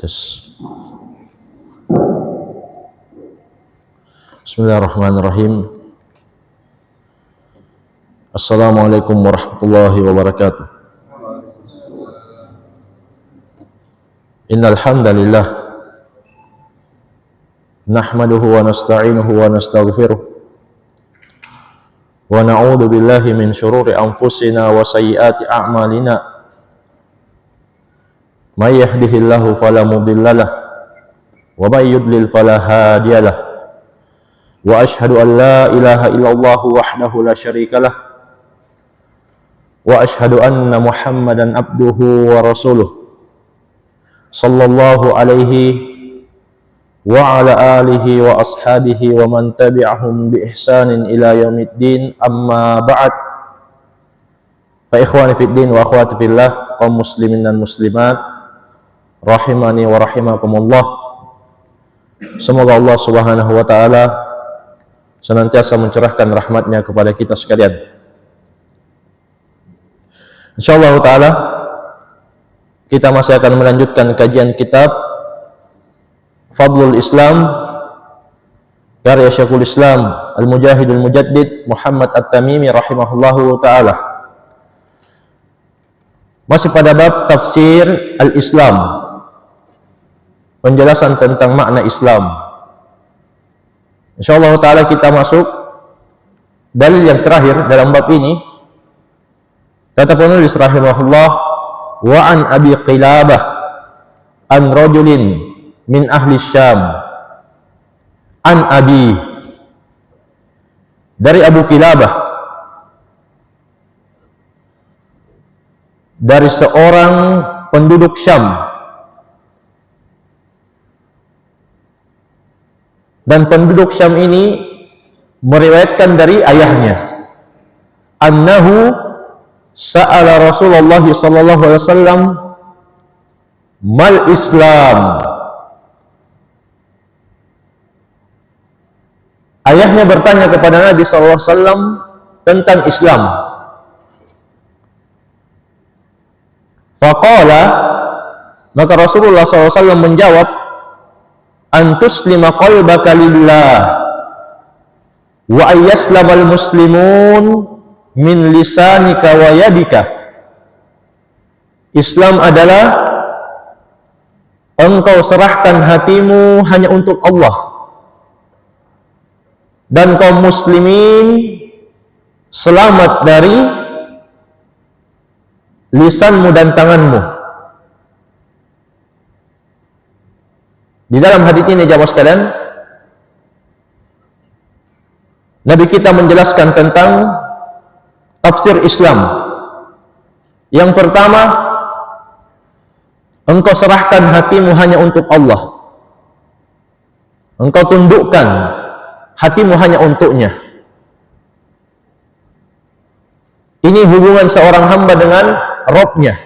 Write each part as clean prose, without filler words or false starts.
Tes. Bismillahirrahmanirrahim. Assalamualaikum warahmatullahi wabarakatuh. Innal hamdalillah nahmaduhu wa nasta'inuhu wa nastaghfiruh wa na'udzu billahi min syururi anfusina wa sayyiati a'malina. May yahdihillahu fala mudhillalah wa may yudlil fala hadiyalah. Wa asyhadu an la ilaha illallah wahdahu la syarikalah wa asyhadu anna Muhammadan abduhu wa rasuluh sallallahu alaihi wa ala alihi wa ashabihi wa man tabi'ahum bi ihsanin ila yaumiddin. Amma ba'd. Fa ikhwani fid din wa akhwati fillah, kaum muslimin dan muslimat rahimani wa rahimakumullah. Semoga Allah Subhanahu wa taala senantiasa mencurahkan rahmatnya kepada kita sekalian. Insyaallah taala kita masih akan melanjutkan kajian kitab Fadlul Islam karya Syekhul Islam Al-Mujahidul Mujaddid Muhammad At-Tamimi rahimahullahu taala. Masih pada bab tafsir Al-Islam, penjelasan tentang makna Islam. Insyaallah taala kita masuk dalil yang terakhir dalam bab ini. Kata penulis rahimahullah, wa an Abi Qilabah an rajulin min ahli Syam an abi, dari Abu Qilabah, dari seorang penduduk Syam, dan penduduk Syam ini meriwayatkan dari ayahnya, annahu sa'ala Rasulullah sallallahu alaihi wasallam mal Islam. Ayahnya bertanya kepada Nabi sallallahu alaihi wasallam tentang Islam. Faqala, maka Rasulullah sallallahu alaihi wasallam menjawab, antuslima qalbaka lillah wa ayyaslamal muslimun min lisanika wa yadika. Islam adalah engkau serahkan hatimu hanya untuk Allah, dan kaum muslimin selamat dari lisanmu dan tanganmu. Di dalam hadis ini jamaah sekalian, Nabi kita menjelaskan tentang tafsir Islam. Yang pertama, engkau serahkan hatimu hanya untuk Allah. Engkau tundukkan hatimu hanya untuknya. Ini hubungan seorang hamba dengan Rabb-nya.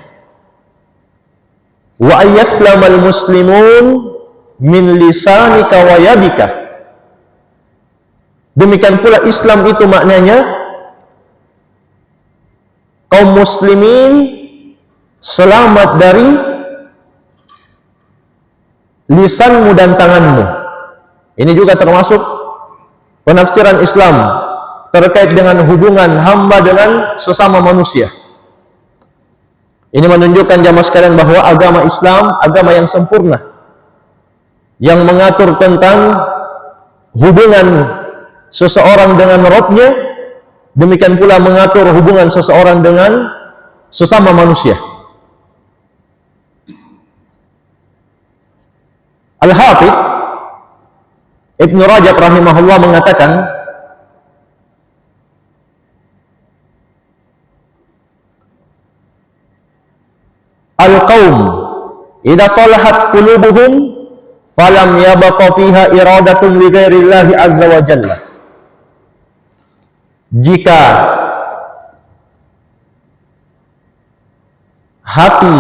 Wa ayyaslamal muslimun min lisanika wa yadika. Demikian pula Islam itu maknanya kaum muslimin selamat dari lisanmu dan tanganmu. Ini juga termasuk penafsiran Islam terkait dengan hubungan hamba dengan sesama manusia. Ini menunjukkan jamaah sekalian bahwa agama Islam agama yang sempurna, yang mengatur tentang hubungan seseorang dengan Rabb-nya, demikian pula mengatur hubungan seseorang dengan sesama manusia. Al-Hafidz Ibnu Rajab rahimahullah mengatakan, al-qaum idza salahat qulubuhum falam yabqa fiha iradatun li ghairillahi azza wa jalla. Jika hati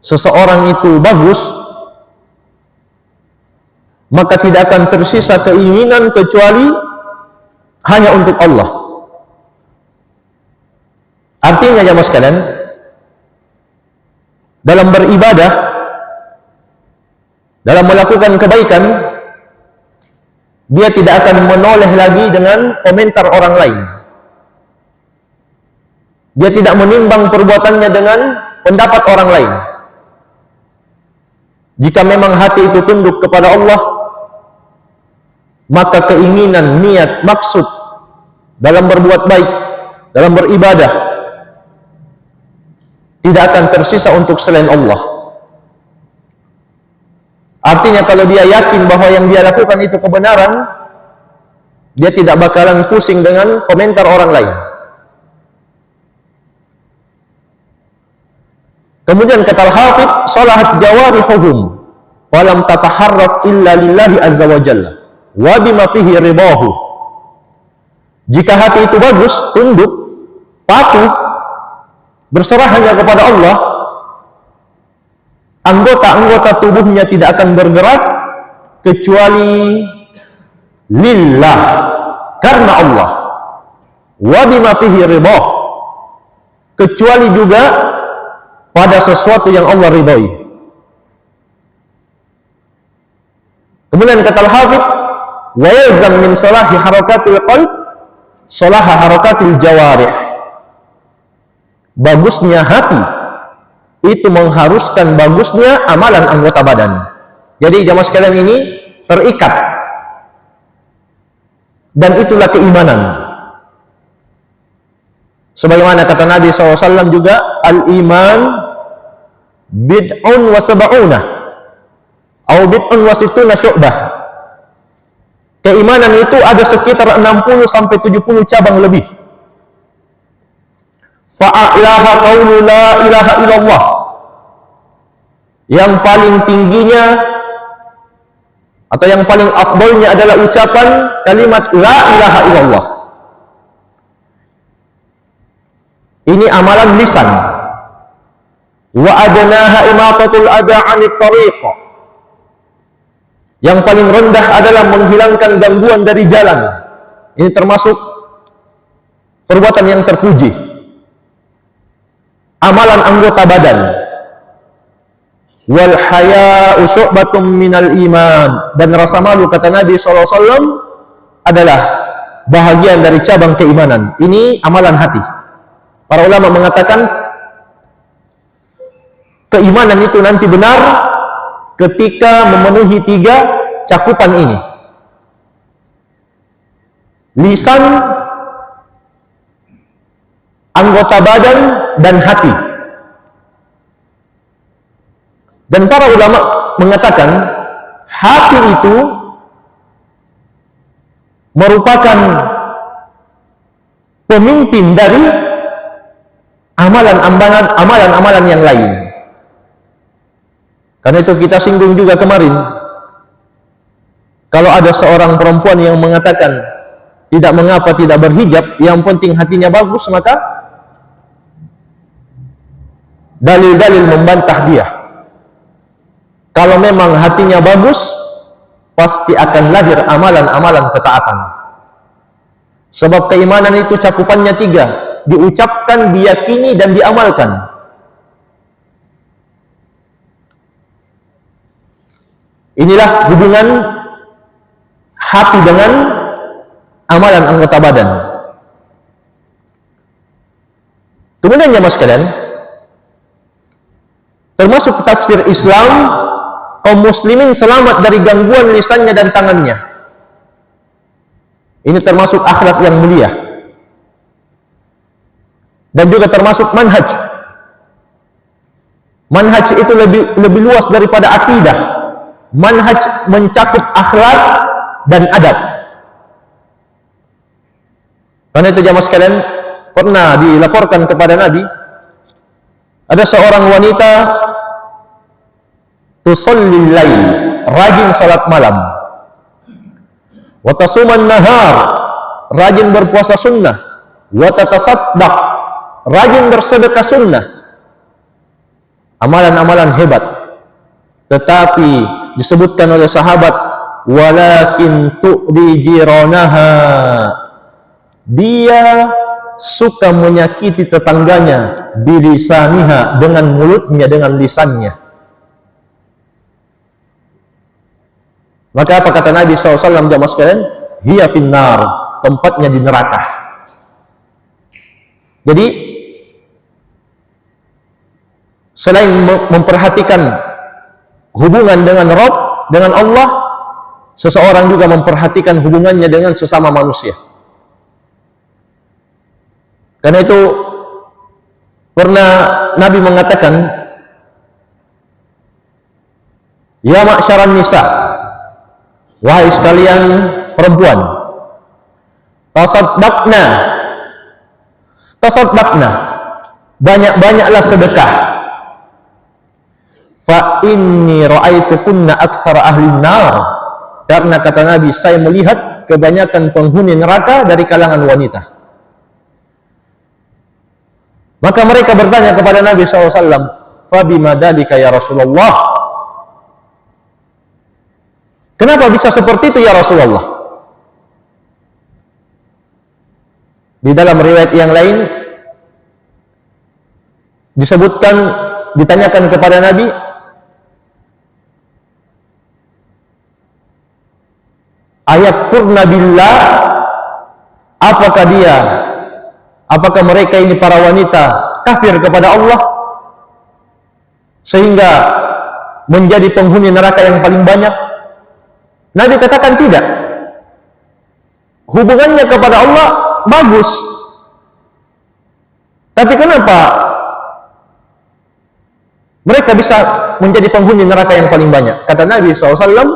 seseorang itu bagus, maka tidak akan tersisa keinginan kecuali hanya untuk Allah. Artinya jamaah sekalian, dalam beribadah dalam melakukan kebaikan, dia tidak akan menoleh lagi dengan komentar orang lain. Dia tidak menimbang perbuatannya dengan pendapat orang lain. Jika memang hati itu tunduk kepada Allah, maka keinginan, niat, maksud dalam berbuat baik, dalam beribadah, tidak akan tersisa untuk selain Allah. Artinya kalau dia yakin bahwa yang dia lakukan itu kebenaran, dia tidak bakalan pusing dengan komentar orang lain. Kemudian kata Al-Hafidh, salahat jawarihuhum falam tataharrak illa lillahi azza wa jalla wa bima fihi ridahu. Jika hati itu bagus, tunduk, patuh, berserah hanya kepada Allah, anggota-anggota tubuhnya tidak akan bergerak kecuali lillah, karena Allah, wa bima fihi ridah, kecuali juga pada sesuatu yang Allah ridhoi. Kemudian kata Al-Hafidh, wa yalzam min salahi harakatil qalb salaha harakatil jawarih. Bagusnya hati itu mengharuskan bagusnya amalan anggota badan. Jadi jamaah sekalian, ini terikat, dan itulah keimanan. Sebagaimana kata Nabi SAW juga, al-iman bid'un wa sab'una atau bid'un wa sittuna syu'bah. Keimanan itu ada sekitar 60 sampai 70 cabang lebih. Fa'a'laha qawlu la ilaha illallah. Yang paling tingginya atau yang paling afdolnya adalah ucapan kalimat la ilaha illallah. Ini amalan lisan. Wa adnaha imatatul adha 'anit tariq. Yang paling rendah adalah menghilangkan gangguan dari jalan. Ini termasuk perbuatan yang terpuji. Amalan anggota badan. Wal haya'u syu'batun minal iman. Dan rasa malu, kata Nabi SAW, adalah bahagian dari cabang keimanan. Ini amalan hati. Para ulama mengatakan keimanan itu nanti benar ketika memenuhi 3 cakupan ini: lisan, anggota badan, dan hati. Dan para ulama mengatakan hati itu merupakan pemimpin dari amalan-amalan yang lain. Karena itu kita singgung juga kemarin, kalau ada seorang perempuan yang mengatakan tidak mengapa tidak berhijab, yang penting hatinya bagus, maka dalil-dalil membantah dia. Kalau memang hatinya bagus, pasti akan lahir amalan-amalan ketaatan. Sebab keimanan itu cakupannya 3, diucapkan, diyakini, dan diamalkan. Inilah hubungan hati dengan amalan anggota badan. Kemudian jemaah sekalian, termasuk tafsir Islam, kaum muslimin selamat dari gangguan lisannya dan tangannya. Ini termasuk akhlak yang mulia. Dan juga termasuk manhaj. Manhaj itu lebih luas daripada akidah. Manhaj mencakup akhlak dan adab. Karena itu jamaah sekalian, pernah dilaporkan kepada Nabi, ada seorang wanita tusallil lail, rajin salat malam, wa tasuman nahar, rajin berpuasa sunnah, wa tatasaddaq, rajin bersedekah sunnah. Amalan-amalan hebat. Tetapi disebutkan oleh sahabat, walakin tu'di jiranaha, dia suka menyakiti tetangganya bilisaniha, dengan mulutnya, dengan lisannya. Maka apa kata Nabi SAW jamaah sekalian? Hiya finnar, tempatnya di neraka. Jadi selain memperhatikan hubungan dengan Rabb, dengan Allah, seseorang juga memperhatikan hubungannya dengan sesama manusia. Karena itu pernah Nabi mengatakan, ya ma'syaran nisa, wahai sekalian perempuan, tasaddaqna, banyak-banyaklah sedekah. Fa inni ra'aitukunna aktsara ahli nar, karena kata Nabi, saya melihat kebanyakan penghuni neraka dari kalangan wanita. Maka mereka bertanya kepada Nabi SAW, fa bima dzalika ya Rasulullah, kenapa bisa seperti itu ya Rasulullah? Di dalam riwayat yang lain disebutkan, ditanyakan kepada Nabi, ayakfurna billah, apakah mereka ini para wanita kafir kepada Allah sehingga menjadi penghuni neraka yang paling banyak? Nabi katakan tidak. Hubungannya kepada Allah bagus. Tapi kenapa mereka bisa menjadi penghuni neraka yang paling banyak? Kata Nabi SAW,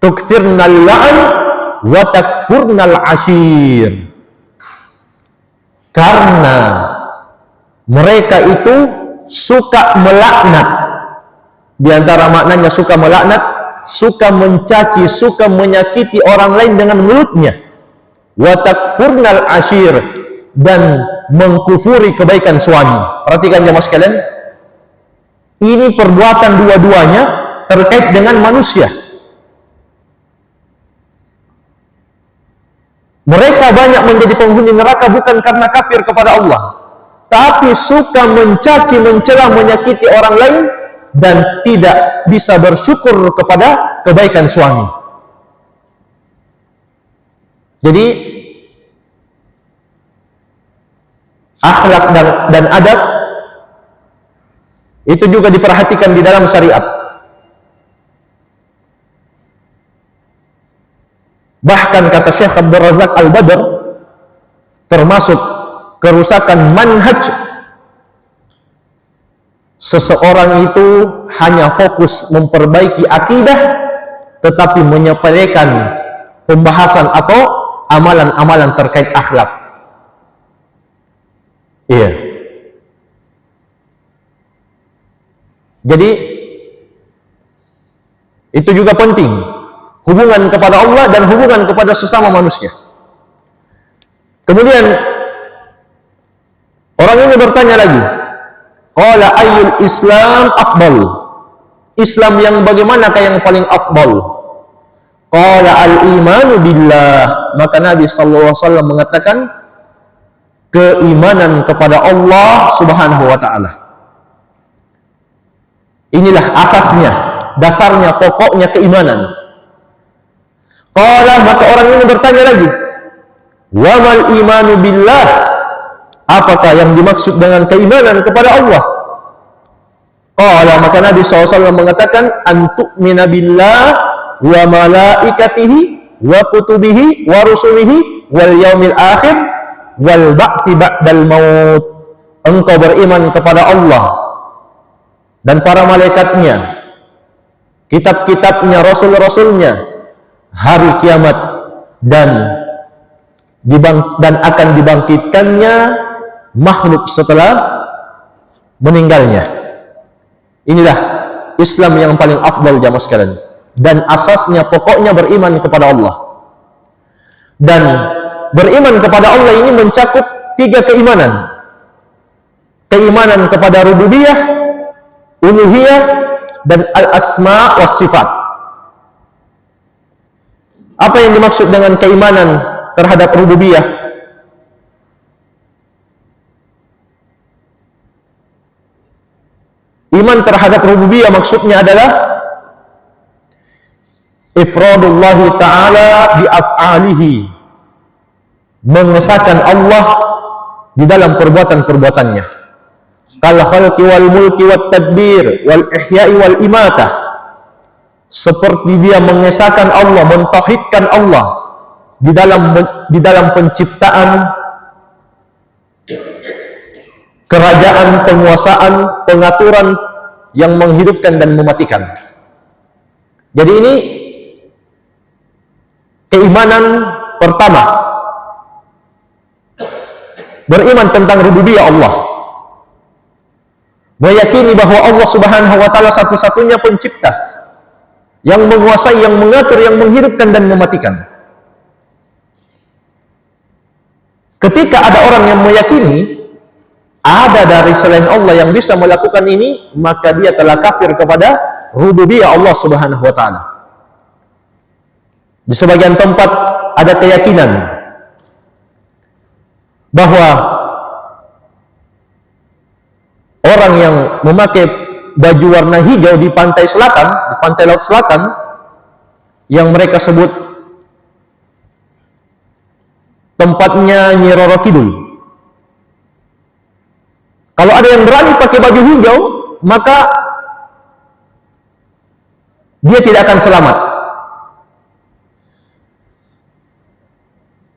tukthirnal la'an wa takfurnal ashir. Karena mereka itu suka melaknat. Di antara maknanya suka melaknat, suka mencaci, suka menyakiti orang lain dengan mulutnya. Wa takfurnal ashir, dan mengkufuri kebaikan suami. Perhatikan jemaah sekalian, ini perbuatan dua-duanya terkait dengan manusia. Mereka banyak menjadi penghuni neraka bukan karena kafir kepada Allah, tapi suka mencaci, mencela, menyakiti orang lain, dan tidak bisa bersyukur kepada kebaikan suami. Jadi akhlak dan adab itu juga diperhatikan di dalam syariat. Bahkan kata Syekh Abdul Razak Al-Badr, termasuk kerusakan manhaj, seseorang itu hanya fokus memperbaiki akidah tetapi menyepelekan pembahasan atau amalan-amalan terkait akhlak. Iya. Jadi itu juga penting, hubungan kepada Allah dan hubungan kepada sesama manusia. Kemudian orang ini bertanya lagi, qala ayyul Islam afdal? Islam yang bagaimanakah yang paling afdal? Qala al-imanu billah. Maka Nabi sallallahu alaihi wasallam mengatakan, keimanan kepada Allah Subhanahu wa taala. Inilah asasnya, dasarnya, pokoknya keimanan. Qala, maka orang ini bertanya lagi, wa mal imanu billah? Apakah yang dimaksud dengan keimanan kepada Allah? Qala, maka Nabi SAW mengatakan, antu'mina billah wa malaikatihi wa kutubihi wa rusulihi wal yaumil akhir wal ba'thi ba'dal maut. Engkau beriman kepada Allah dan para malaikatnya, kitab-kitabnya, rasul-rasulnya, hari kiamat, dan akan dibangkitkannya makhluk setelah meninggalnya. Inilah Islam yang paling afdal jamaah sekalian, dan asasnya pokoknya beriman kepada Allah. Dan beriman kepada Allah ini mencakup 3 keimanan. Keimanan kepada rububiyah, uluhiyah, dan al-asma was sifat. Apa yang dimaksud dengan keimanan terhadap rububiyah? Iman terhadap rububiyah maksudnya adalah ifradullahi ta'ala bi af'alihi, mengesahkan Allah di dalam perbuatan-perbuatannya, kal khalqi wal mulki wat tadbir wal ihya'i wal imatah, seperti dia mengesahkan Allah, mentauhidkan Allah di dalam penciptaan, kerajaan, penguasaan, pengaturan yang menghidupkan dan mematikan. Jadi ini keimanan pertama, beriman tentang rububiyah Allah, meyakini bahwa Allah Subhanahu wa taala satu-satunya pencipta yang menguasai, yang mengatur, yang menghidupkan dan mematikan. Ketika ada orang yang meyakini ada dari selain Allah yang bisa melakukan ini, maka dia telah kafir kepada rububiyah Allah Subhanahu wa taala. Di sebagian tempat ada keyakinan bahwa orang yang memakai baju warna hijau di pantai selatan, di pantai laut selatan, yang mereka sebut tempatnya Nyi Roro Kidul. Kalau ada yang berani pakai baju hijau, maka dia tidak akan selamat.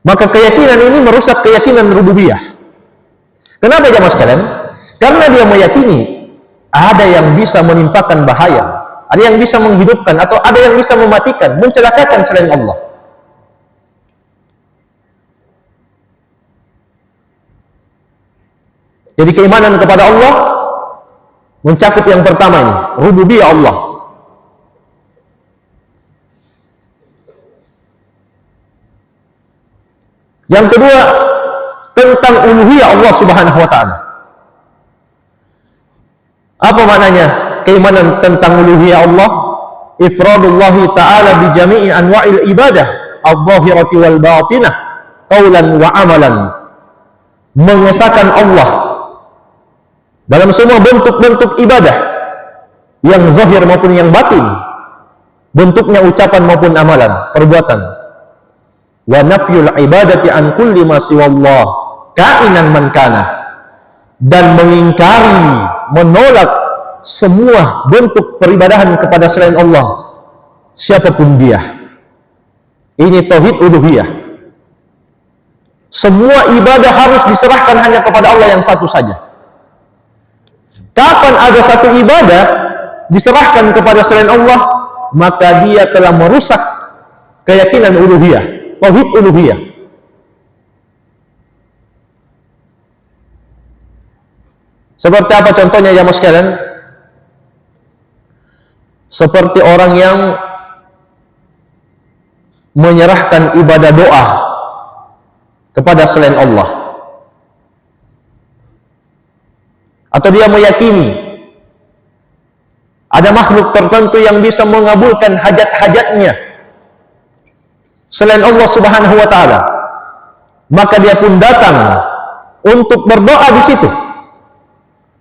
Maka keyakinan ini merusak keyakinan rububiyah. Kenapa jemaah sekalian? Karena dia meyakini ada yang bisa menimpakan bahaya, ada yang bisa menghidupkan, atau ada yang bisa mematikan, mencelakakan selain Allah. Jadi keimanan kepada Allah mencakup yang pertama ini, rububiyah Allah. Yang kedua, tentang uluhiyah Allah Subhanahu wa taala. Apa maknanya keimanan tentang uluhiyah Allah? Ifradullahi ta'ala bi jami'i anwa'il ibadah adh-dhahirati wal batinah qaulan wa amalan. Mengesahkan Allah dalam semua bentuk-bentuk ibadah, yang zahir maupun yang batin, bentuknya ucapan maupun amalan, perbuatan. Wa nafyul ibadati an kulli ma siwallah kainan man kana, dan mengingkari, menolak semua bentuk peribadahan kepada selain Allah, siapapun dia. Ini tauhid uluhiyah. Semua ibadah harus diserahkan hanya kepada Allah yang satu saja. Kapan ada satu ibadah diserahkan kepada selain Allah, maka dia telah merusak keyakinan uluhiyah, tauhid uluhiyah. Seperti apa contohnya ya mas sekalian? Seperti orang yang menyerahkan ibadah doa kepada selain Allah, atau dia meyakini ada makhluk tertentu yang bisa mengabulkan hajat-hajatnya selain Allah Subhanahu wa taala, maka dia pun datang untuk berdoa di situ.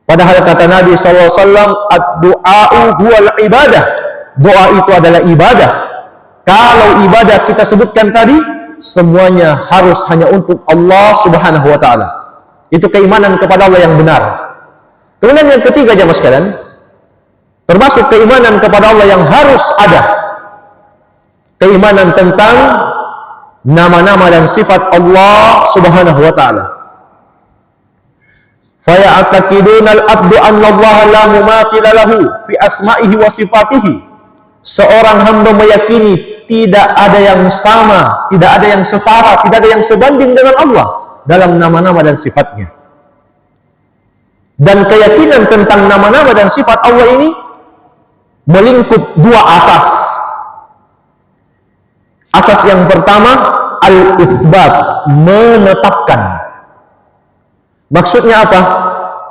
Padahal kata Nabi SAW, ad-du'a'u huwal ibadah, doa itu adalah ibadah. Kalau ibadah kita sebutkan tadi, semuanya harus hanya untuk Allah Subhanahu wa taala. Itu keimanan kepada Allah yang benar. Kemudian yang ketiga jemaah sekalian, termasuk keimanan kepada Allah yang harus ada, keimanan tentang nama-nama dan sifat Allah Subhanahu wa taala. Fa ya'taqidunal abdu anna Allah la mumathila lahu fi asma'ihi wa sifatihi. Seorang hamba meyakini tidak ada yang sama, tidak ada yang setara, tidak ada yang sebanding dengan Allah dalam nama-nama dan sifatnya. Dan keyakinan tentang nama-nama dan sifat Allah ini melingkup dua asas. Asas yang pertama, al-itsbat, menetapkan. Maksudnya apa?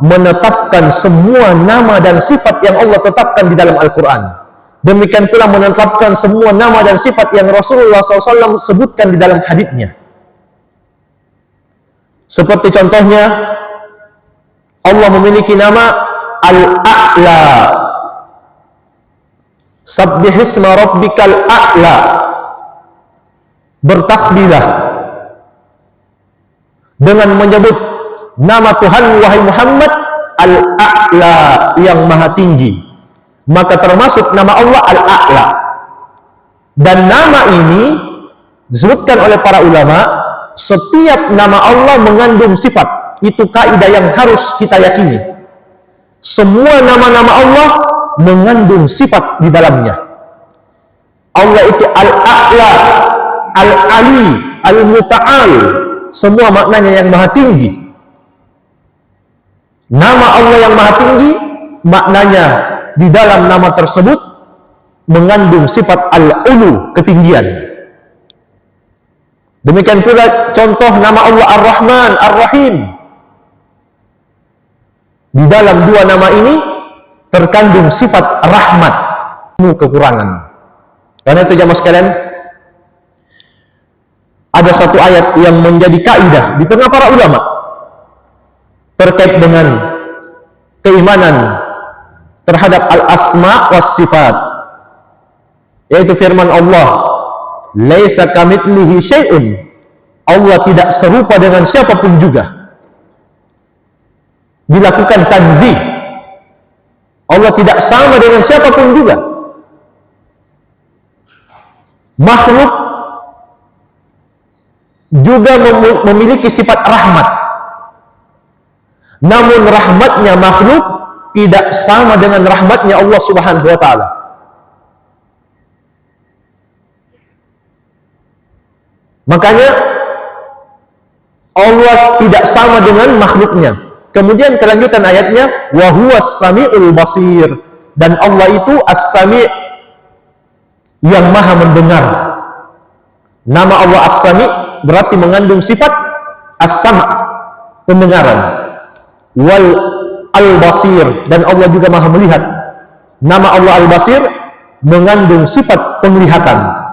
Menetapkan semua nama dan sifat yang Allah tetapkan di dalam Al-Quran. Demikian pula menetapkan semua nama dan sifat yang Rasulullah SAW sebutkan di dalam haditsnya. Seperti contohnya, Allah memiliki nama al-a'la. Sabbihisma rabbikal a'la. Bertasbihlah dengan menyebut nama Tuhan wahai Muhammad al-a'la, yang maha tinggi. Maka termasuk nama Allah al-a'la. Dan nama ini disebutkan oleh para ulama, setiap nama Allah mengandung sifat. Itu kaidah yang harus kita yakini. Semua nama-nama Allah mengandung sifat di dalamnya. Allah itu al-a'la, al-ali, al-muta'al, semua maknanya yang maha tinggi. Nama Allah yang maha tinggi, maknanya di dalam nama tersebut mengandung sifat al-ulu, ketinggian. Demikian pula contoh nama Allah Ar-Rahman, Ar-Rahim. Di dalam dua nama ini terkandung sifat rahmat, penuh kekurangan. Karena itu jamaah sekalian, ada satu ayat yang menjadi kaidah di tengah para ulama terkait dengan keimanan terhadap al-asma was sifat, yaitu firman Allah, laisa kamitslihi syai'un. Allah tidak serupa dengan siapapun juga. Dilakukan tanzih. Allah tidak sama dengan siapapun juga. Makhluk juga memiliki sifat rahmat. Namun rahmatnya makhluk tidak sama dengan rahmatnya Allah Subhanahu wa ta'ala. Makanya Allah tidak sama dengan makhluknya. Kemudian kelanjutan ayatnya, wa huwas samiul basir, dan Allah itu as-sami', yang maha mendengar. Nama Allah as-sami' berarti mengandung sifat as-sam', pendengaran. Wal al-basir, dan Allah juga maha melihat. Nama Allah al-basir mengandung sifat penglihatan.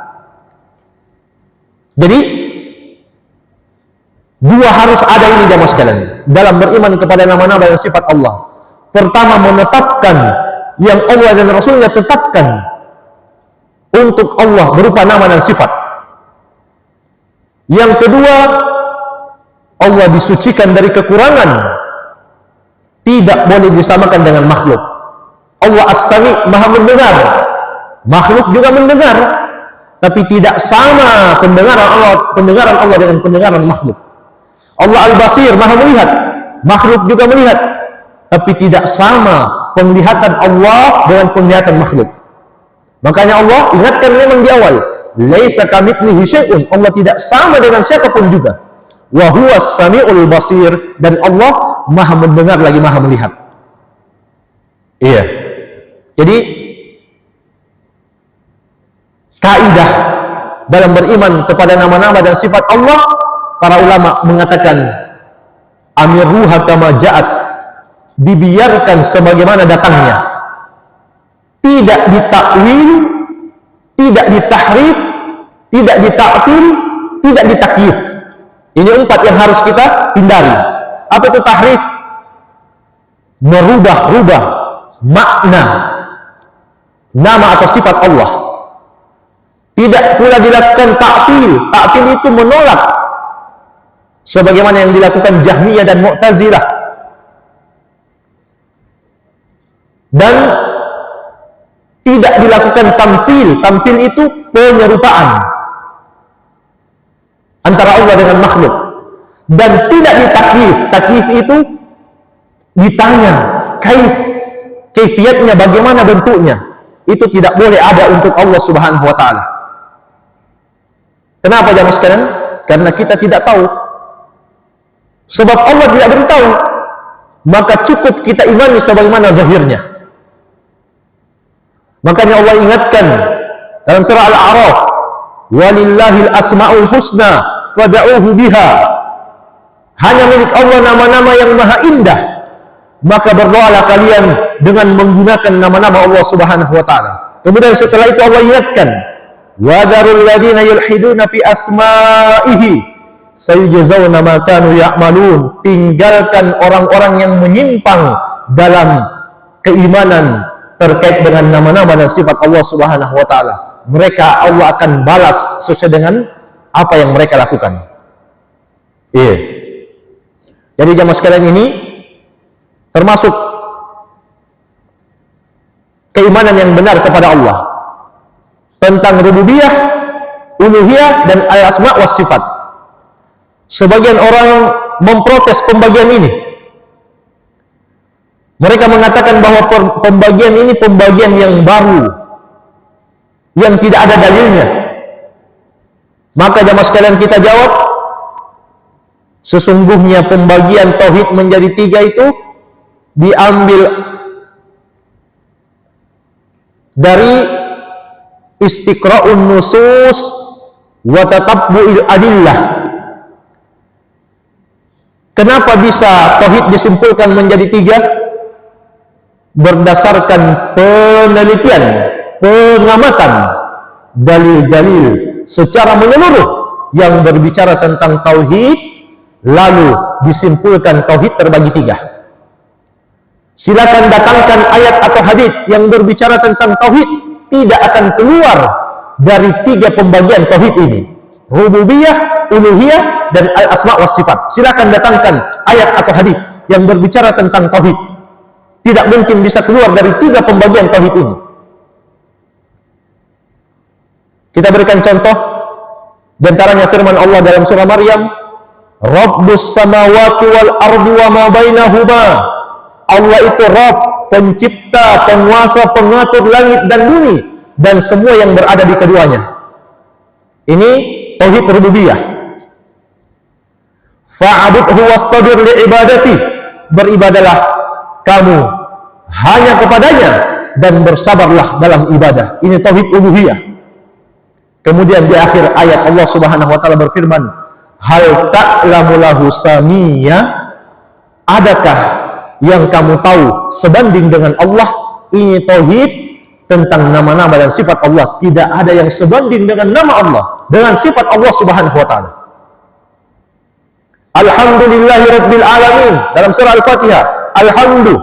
Jadi dua harus ada ini jamaah sekalian dalam beriman kepada nama-nama dan sifat Allah. Pertama, menetapkan yang Allah dan Rasulnya tetapkan untuk Allah berupa nama dan sifat. Yang kedua, Allah disucikan dari kekurangan, tidak boleh disamakan dengan makhluk. Allah as-sami', maha mendengar, makhluk juga mendengar, tapi tidak sama pendengaran Allah dengan pendengaran makhluk. Allah al-basir, maha melihat, makhluk juga melihat, tapi tidak sama penglihatan Allah dengan penglihatan makhluk. Makanya Allah ingatkan memang di awal, laisa kamitslihi syai'un, Allah tidak sama dengan siapapun juga. Wa huwas samiul basir, dan Allah maha mendengar lagi maha melihat. Iya. Jadi kaidah dalam beriman kepada nama-nama dan sifat Allah, para ulama mengatakan amiruha kama ja'at, dibiarkan sebagaimana datangnya, tidak ditakwil, tidak ditahrif, tidak ditaktil, tidak ditakyif. Ini empat yang harus kita hindari. Apa itu tahrif? Merubah-rubah makna nama atau sifat Allah. Tidak pula dilakukan taktil. Taktil itu menolak, sebagaimana yang dilakukan Jahmiyah dan Mu'tazilah. Dan tidak dilakukan tamfil. Tamfil itu penyerupaan antara Allah dengan makhluk. Dan tidak ditakyif. Takyif itu ditanya kaifiatnya, bagaimana bentuknya. Itu tidak boleh ada untuk Allah Subhanahu wa ta'ala. Kenapa jamaah sekalian? Karena kita tidak tahu. Sebab Allah tidak beritahu, maka cukup kita imani sebagaimana zahirnya. Makanya Allah ingatkan dalam surah Al-A'raf, walillahil asma'ul husna fad'uhu biha. Hanya milik Allah nama-nama yang maha indah, maka berdoalah kalian dengan menggunakan nama-nama Allah Subhanahu wa ta'ala. Kemudian setelah itu Allah ingatkan, wadharul ladina yulhiduna fi asma'ihi sayujazawna ma kanu ya'malun. Tinggalkan orang-orang yang menyimpang dalam keimanan terkait dengan nama-nama dan sifat Allah Subhanahu wa taala, mereka Allah akan balas sesuai dengan apa yang mereka lakukan. Iya. Jadi jamaah sekalian, ini termasuk keimanan yang benar kepada Allah tentang rububiyah, uluhiyah, dan al-asma wa sifat. Sebagian orang memprotes pembagian ini. Mereka mengatakan bahwa pembagian ini pembagian yang baru, yang tidak ada dalilnya. Maka jamaah sekalian, kita jawab, sesungguhnya pembagian tauhid menjadi 3 itu diambil dari istiqra'un nusus wa tatabbu'il adillah. Kenapa bisa tauhid disimpulkan menjadi 3? Berdasarkan penelitian, pengamatan dalil-dalil secara menyeluruh yang berbicara tentang tauhid, lalu disimpulkan tauhid terbagi 3. Silakan datangkan ayat atau hadis yang berbicara tentang tauhid, tidak akan keluar dari 3 pembagian tauhid ini: rububiyah, uluhiyah, dan al-asma wa sifat. Silakan datangkan ayat atau hadis yang berbicara tentang tauhid, tidak mungkin bisa keluar dari 3 pembagian tauhid ini. Kita berikan contoh, di antaranya firman Allah dalam surah Maryam, Rabbus samawati wal ardi wa ma bainahuma. Allah itu Rabb, pencipta, penguasa, pengatur langit dan bumi dan semua yang berada di keduanya. Ini tauhid rububiyah. Fa'budhu wastabir li'ibadati. Beribadalah kamu hanya kepadanya dan bersabarlah dalam ibadah. Ini tauhid uluhiyah. Kemudian di akhir ayat Allah Subhanahu wa taala berfirman, hal ta'lamu lahu samiyya, adakah yang kamu tahu sebanding dengan Allah? Ini tauhid tentang nama-nama dan sifat Allah. Tidak ada yang sebanding dengan nama Allah, dengan sifat Allah Subhanahu wa taala. Alhamdulillahirabbil alamin dalam surah Al-Fatihah, alhamdu,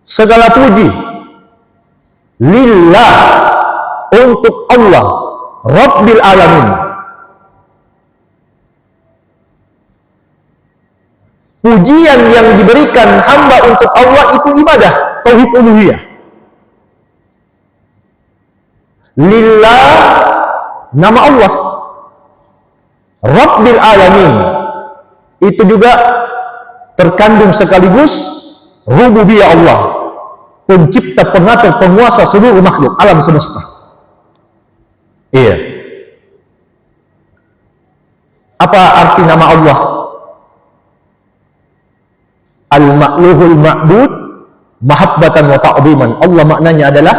segala puji, lillah, untuk Allah, Rabbil alamin. Pujian yang diberikan hamba untuk Allah itu ibadah, tauhid uluhiyah. Lillah, nama Allah. Rabbil alamin, itu juga terkandung sekaligus rububiyah Allah, pencipta, pengatur, penguasa seluruh makhluk alam semesta. Iya. Apa arti nama Allah? Al-ma'luhul ma'bud mahabbatan wa ta'ziman. Allah maknanya adalah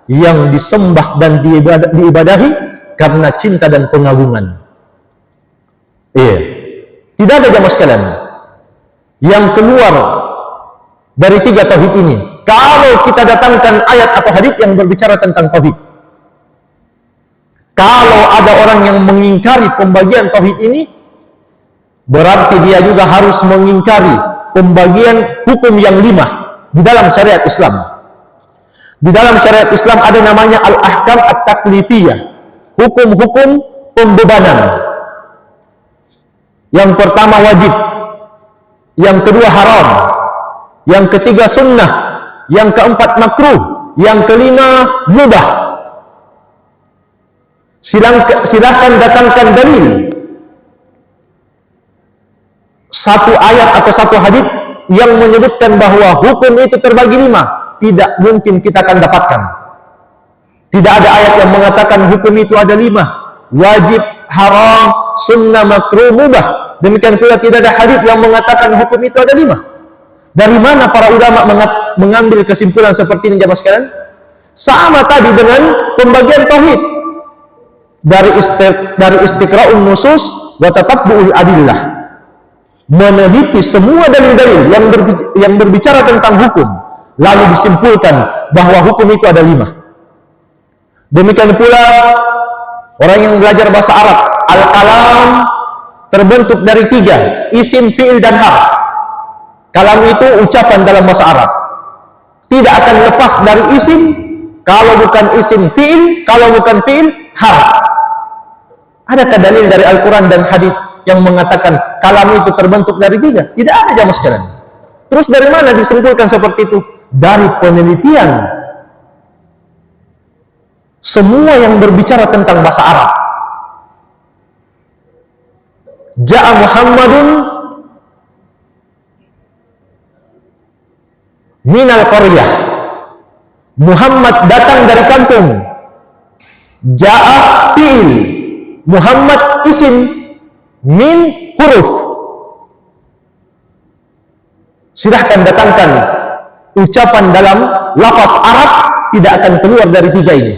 yang disembah dan diibadahi karena cinta dan pengagungan. Iya. Tidak ada jamaah sekalian yang keluar dari 3 tauhid ini kalau kita datangkan ayat atau hadis yang berbicara tentang tauhid. Kalau ada orang yang mengingkari pembagian tauhid ini, berarti dia juga harus mengingkari pembagian hukum yang 5 di dalam syariat Islam. Di dalam syariat Islam ada namanya al-ahkam at-taklifiyah, hukum-hukum pembebanan. Yang pertama wajib, yang kedua haram, yang ketiga sunnah, yang keempat makruh, yang kelima mubah. Silakan datangkan dalil, satu ayat atau satu hadis yang menyebutkan bahwa hukum itu terbagi 5. Tidak mungkin kita akan dapatkan. Tidak ada ayat yang mengatakan hukum itu ada 5. Wajib, haram, sunnah, makruh, mubah. Demikian pula tidak ada hadis yang mengatakan hukum itu ada 5. Dari mana para ulama mengambil kesimpulan seperti ini jamaah sekalian? Sama tadi dengan pembagian tauhid. Dari istiqra'un nusus wa tatabbu'il adillah. Meneliti semua dalil-dalil yang berbicara tentang hukum, lalu disimpulkan bahwa hukum itu ada 5. Demikian pula orang yang belajar bahasa Arab, al-kalam terbentuk dari 3, isim, fi'il, dan harf. Kalam itu ucapan dalam bahasa Arab. tidak akan lepas dari isim, kalau bukan isim fi'il, kalau bukan fi'il harf. Adakah dalil dari Al-Quran dan hadis yang mengatakan kalam itu terbentuk dari 3? Tidak ada, jamaah sekalian. Terus dari mana disimpulkan seperti itu? Dari penelitian semua yang berbicara tentang bahasa Arab. Ja'a Muhammadun minal qaryah. Muhammad datang dari kampung. Ja'a fi'il, Muhammad isim, min huruf. Silahkan datangkan ucapan dalam lafaz Arab, tidak akan keluar dari 3 ini.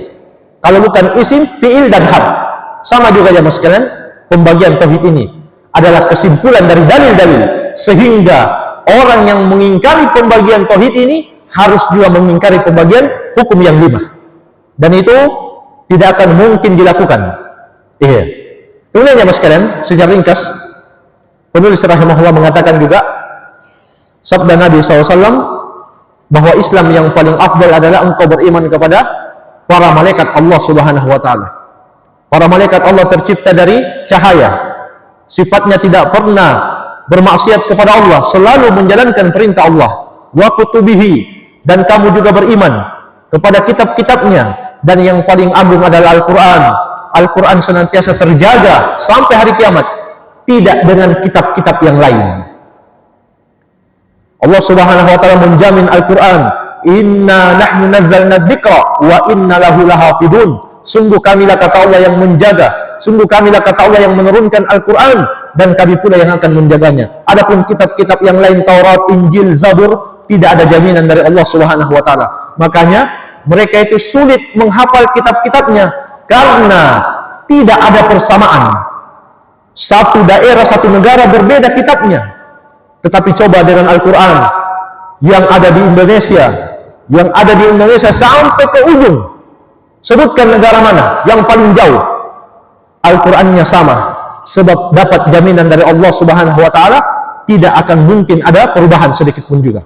Kalau bukan isim, fi'il, dan harf. Sama juga jamaah sekalian, pembagian tauhid ini adalah kesimpulan dari dalil-dalil, sehingga orang yang mengingkari pembagian tauhid ini harus juga mengingkari pembagian hukum yang 5. Dan itu tidak akan mungkin dilakukan. Iya. Kemudian jamaah sekalian, secara ringkas, penulis rahimahullah mengatakan juga sabda Nabi SAW bahwa Islam yang paling afdal adalah engkau beriman kepada para malaikat Allah Subhanahu wa Ta'ala. Para malaikat Allah tercipta dari cahaya, sifatnya tidak pernah bermaksiat kepada Allah, selalu menjalankan perintah Allah. Wa kutubihi, dan kamu juga beriman kepada kitab-kitabnya, dan yang paling agung adalah Al-Quran. Al-Quran senantiasa terjaga sampai hari kiamat, tidak dengan kitab-kitab yang lain. Allah Subhanahu wa Ta'ala menjamin Al-Quran, inna nahnu nazzalna dzikra wa inna lahu lahafidun. Sungguh kamilah kata Allah yang menjaga, sungguh kamilah kata Allah yang menurunkan Al-Quran, dan kami pula yang akan menjaganya. Adapun kitab-kitab yang lain, Taurat, Injil, Zabur, tidak ada jaminan dari Allah Subhanahu wa Ta'ala. Makanya mereka itu sulit menghafal kitab-kitabnya karena tidak ada persamaan. Satu daerah, satu negara berbeda kitabnya. Tetapi coba dengan Al-Quran yang ada di Indonesia, sampai ke ujung, sebutkan negara mana yang paling jauh, Al-Qurannya sama, sebab dapat jaminan dari Allah Subhanahu wa Ta'ala, tidak akan mungkin ada perubahan sedikit pun juga.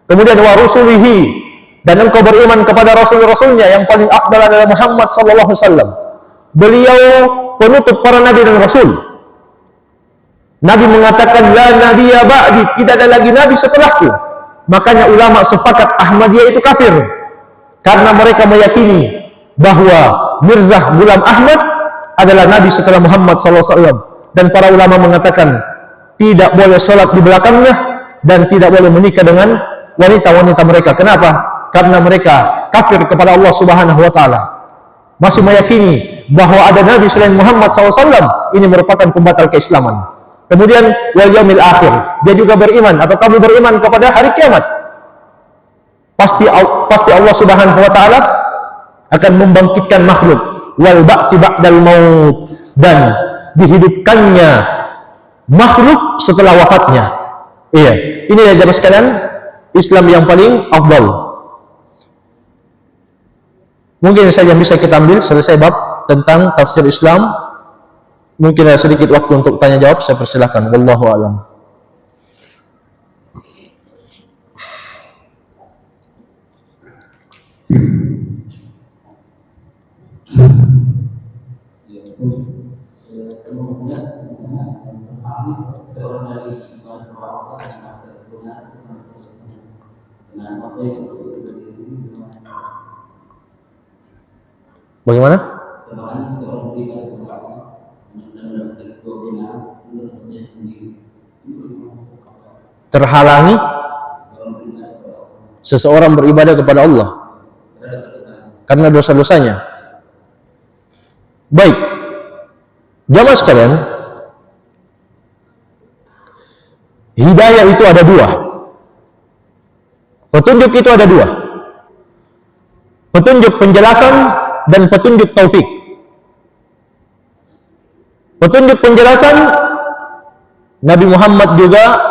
Kemudian wa rusulihi, dan engkau beriman kepada rasul-rasulnya, yang paling afdal adalah Muhammad sallallahu alaihi wasallam. Beliau penutup para nabi dan rasul. Nabi mengatakan la nabiyya ba'di, tidak ada lagi nabi setelahku. Makanya ulama sepakat Ahmadiyah itu kafir, karena mereka meyakini bahwa Mirza Ghulam Ahmad adalah nabi setelah Muhammad SAW. Dan para ulama mengatakan tidak boleh sholat di belakangnya dan tidak boleh menikah dengan wanita-wanita mereka. Kenapa? Karena mereka kafir kepada Allah Subhanahu wa Ta'ala, masih meyakini bahwa ada nabi selain Muhammad SAW. Ini merupakan pembatal keislaman. Kemudian wal yaumil akhir, dia juga beriman, atau kamu beriman kepada hari kiamat. Pasti Allah Subhanahu wa Ta'ala akan membangkitkan makhluk, wal ba'ti ba'dal maut, dan dihidupkannya makhluk setelah wafatnya. Iya, ini ya jamaah sekalian, Islam yang paling afdal. Mungkin saja bisa kita ambil selesai bab tentang tafsir Islam. Mungkin ada sedikit waktu untuk tanya jawab, saya persilahkan. Wallahu a'lam. Bagaimana? Terhalangi seseorang beribadah kepada Allah karena dosa-dosanya. Baik, jamaah sekalian, hidayah itu ada 2. Petunjuk itu ada 2. Petunjuk penjelasan dan petunjuk taufik. Petunjuk penjelasan, Nabi Muhammad juga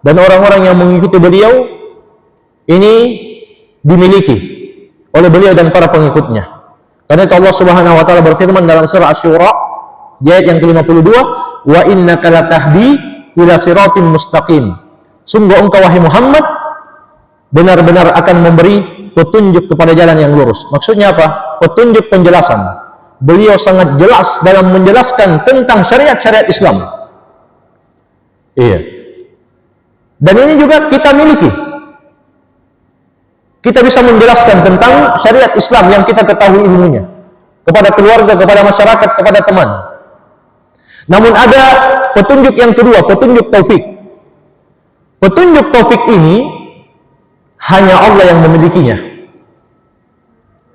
dan orang-orang yang mengikuti beliau ini dimiliki oleh beliau dan para pengikutnya. Karena itu Allah Subhanahu wa Ta'ala berfirman dalam surah Asy-Syura ayat yang ke-52, wa innaka latahdi ila siratin mustaqim. Sungguh engkau wahai Muhammad benar-benar akan memberi petunjuk kepada jalan yang lurus. Maksudnya apa? Petunjuk penjelasan. Beliau sangat jelas dalam menjelaskan tentang syariat-syariat Islam. Iya. Dan ini juga kita miliki. Kita bisa menjelaskan tentang syariat Islam yang kita ketahui ilmunya kepada keluarga, kepada masyarakat, kepada teman. Namun ada petunjuk yang kedua, petunjuk taufik. Petunjuk taufik ini hanya Allah yang memilikinya.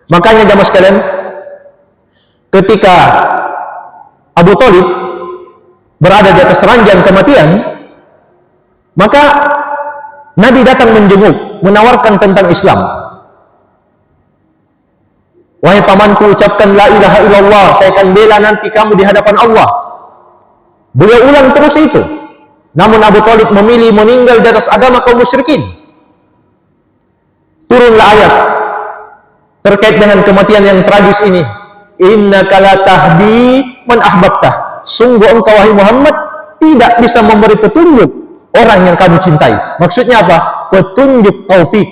Makanya jamaah sekalian, ketika Abu Thalib berada di atas ranjang kematian, maka Nabi datang menjenguk, menawarkan tentang Islam. Wahai pamanku, ucapkan la ilaha illallah, saya akan bela nanti kamu di hadapan Allah. Beliau ulang terus itu. Namun Abu Thalib memilih meninggal di atas agama kaum musyrikin. Turunlah ayat terkait dengan kematian yang tragis ini. Innaka la tahdi man ahbabtah. Sungguh engkau wahai Muhammad tidak bisa memberi petunjuk orang yang kamu cintai. Maksudnya apa? Petunjuk taufik.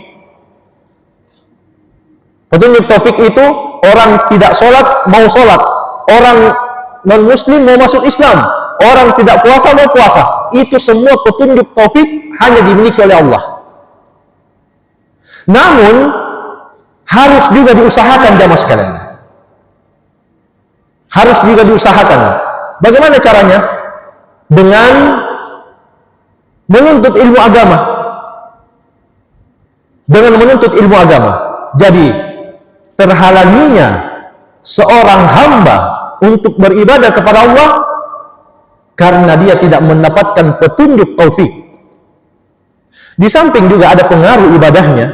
Petunjuk taufik itu orang tidak sholat mau sholat, orang non-muslim mau masuk Islam, orang tidak puasa mau puasa. Itu semua petunjuk taufik hanya dimiliki oleh Allah. Namun harus juga diusahakan jamaah sekalian. Harus juga diusahakan. Bagaimana caranya? Dengan menuntut ilmu agama. Dengan menuntut ilmu agama. Jadi terhalanginya seorang hamba untuk beribadah kepada Allah karena dia tidak mendapatkan petunjuk taufik. Di samping juga ada pengaruh ibadahnya,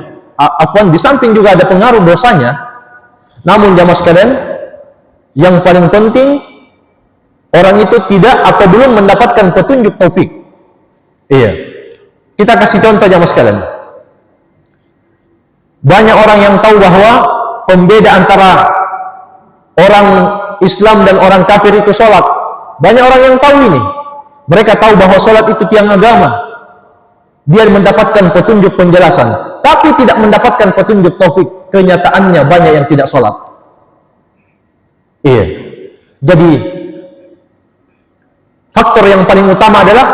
di samping juga ada pengaruh dosanya. Namun jamaah sekalian, yang paling penting orang itu tidak atau belum mendapatkan petunjuk taufik. Iya. Kita kasih contoh jamaah sekalian. Banyak orang yang tahu bahwa pembeda antara orang Islam dan orang kafir itu sholat. Banyak orang yang tahu ini. Mereka tahu bahwa sholat itu tiang agama. Dia mendapatkan petunjuk penjelasan, tapi tidak mendapatkan petunjuk taufik. Kenyataannya banyak yang tidak sholat. Iya. Jadi faktor yang paling utama adalah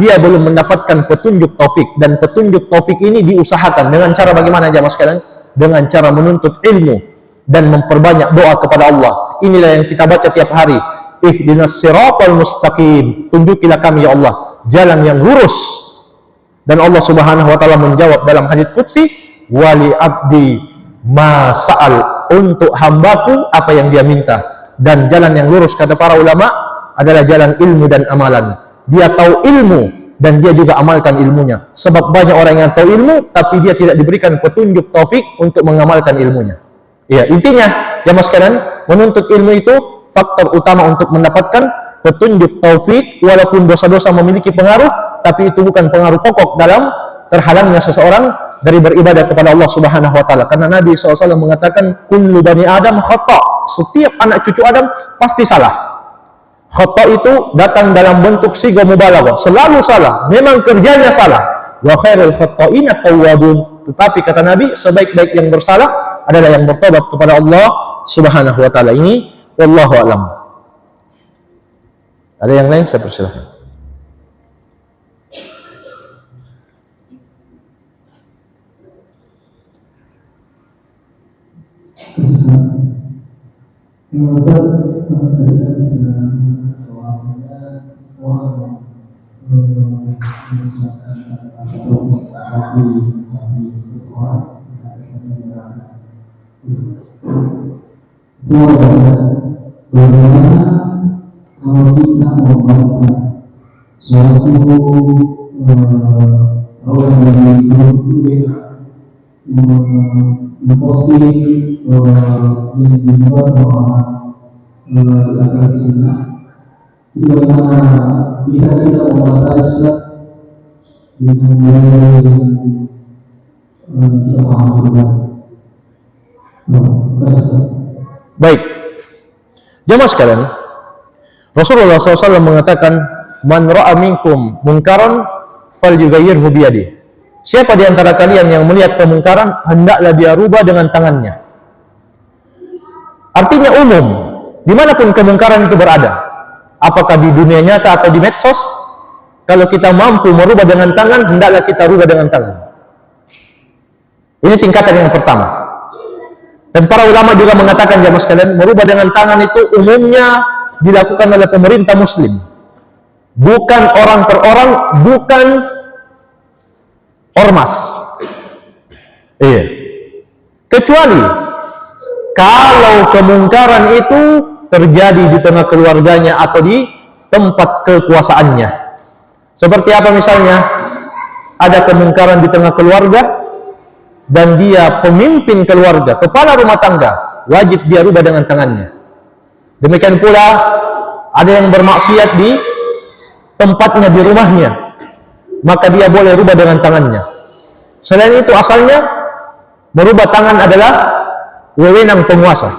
dia belum mendapatkan petunjuk taufik, dan petunjuk taufik ini diusahakan dengan cara bagaimana jamaah sekalian? Dengan cara menuntut ilmu dan memperbanyak doa kepada Allah. Inilah yang kita baca tiap hari. Ihdinas siratal mustaqim. Tunjukilah kami ya Allah jalan yang lurus. Dan Allah Subhanahu wa taala menjawab dalam hadits qudsi, wali abdi ma sa'al, untuk hambaku apa yang dia minta. Dan jalan yang lurus kata para ulama adalah jalan ilmu dan amalan. Dia tahu ilmu dan dia juga amalkan ilmunya. Sebab banyak orang yang tahu ilmu tapi dia tidak diberikan petunjuk taufik untuk mengamalkan ilmunya. Ya, intinya ya mas sekalian, menuntut ilmu itu faktor utama untuk mendapatkan petunjuk taufik. Walaupun dosa-dosa memiliki pengaruh, tapi itu bukan pengaruh pokok dalam terhalangnya seseorang dari beribadah kepada Allah Subhanahu wa taala. Karena Nabi SAW mengatakan kullu bani Adam khata'. Setiap anak cucu Adam pasti salah. Khata itu datang dalam bentuk siga mubalaghah, selalu salah, memang kerjanya salah. Wa khairul khata'ina tawwabun. Tetapi kata Nabi, sebaik-baik yang bersalah adalah yang bertobat kepada Allah Subhanahu wa taala. Ini wallahu a'lam. Ada yang lain, saya persilahkan. Bagaimana kalau kita membaca suatu orang yang memposting yang dibuat orang di atas sunnah, itu bagaimana bisa kita membaca Ustaz dengan nilai yang kita pahami. Baik, jamaah sekalian, Rasulullah SAW mengatakan, man ra'a minkum munkaran falyughayyirhu biyadihi. siapa di antara kalian yang melihat kemungkaran, hendaklah dia rubah dengan tangannya. Artinya umum, dimanapun kemungkaran itu berada, apakah di dunia nyata atau di medsos, kalau kita mampu merubah dengan tangan, hendaklah kita rubah dengan tangan. Ini tingkatan yang pertama. Dan para ulama juga mengatakan, jamaah sekalian, merubah dengan tangan itu umumnya dilakukan oleh pemerintah muslim, bukan orang per orang, bukan ormas. Iya. Kecuali kalau kemungkaran itu terjadi di tengah keluarganya atau di tempat kekuasaannya. Seperti apa misalnya? Ada kemungkaran di tengah keluarga dan dia pemimpin keluarga, kepala rumah tangga, wajib dia rubah dengan tangannya. Demikian pula ada yang bermaksiat di tempatnya, di rumahnya, maka dia boleh rubah dengan tangannya. Selain itu asalnya merubah tangan adalah wewenang penguasa.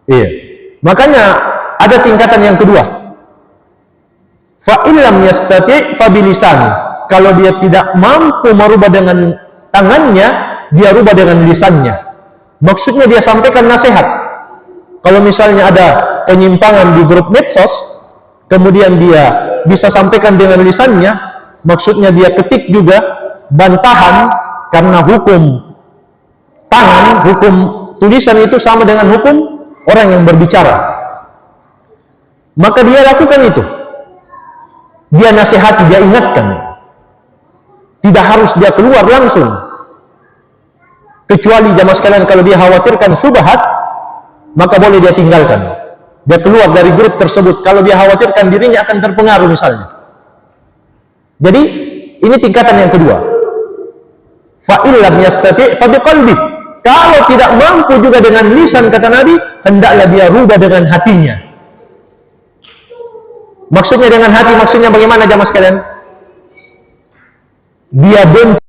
Iya. Makanya ada tingkatan yang kedua. Fa illam yastati' fa bilisani. Kalau dia tidak mampu merubah dengan tangannya, dia rubah dengan lisannya. Maksudnya dia sampaikan nasihat. Kalau misalnya ada penyimpangan di grup medsos, kemudian dia bisa sampaikan dengan lisannya, maksudnya dia ketik juga bantahan, karena hukum tangan, hukum tulisan itu sama dengan hukum orang yang berbicara. Maka dia lakukan itu. Dia nasihati, dia ingatkan. Tidak harus dia keluar langsung. Kecuali jamaah sekalian kalau dia khawatirkan syubhat, maka boleh dia tinggalkan. Dia keluar dari grup tersebut kalau dia khawatirkan dirinya akan terpengaruh misalnya. Jadi ini tingkatan yang kedua. Fa illam yastati' fa biqalbi. Kalau tidak mampu juga dengan lisan, kata Nabi, hendaklah dia rubah dengan hatinya. Maksudnya dengan hati, maksudnya bagaimana jamaah sekalian? Dia benci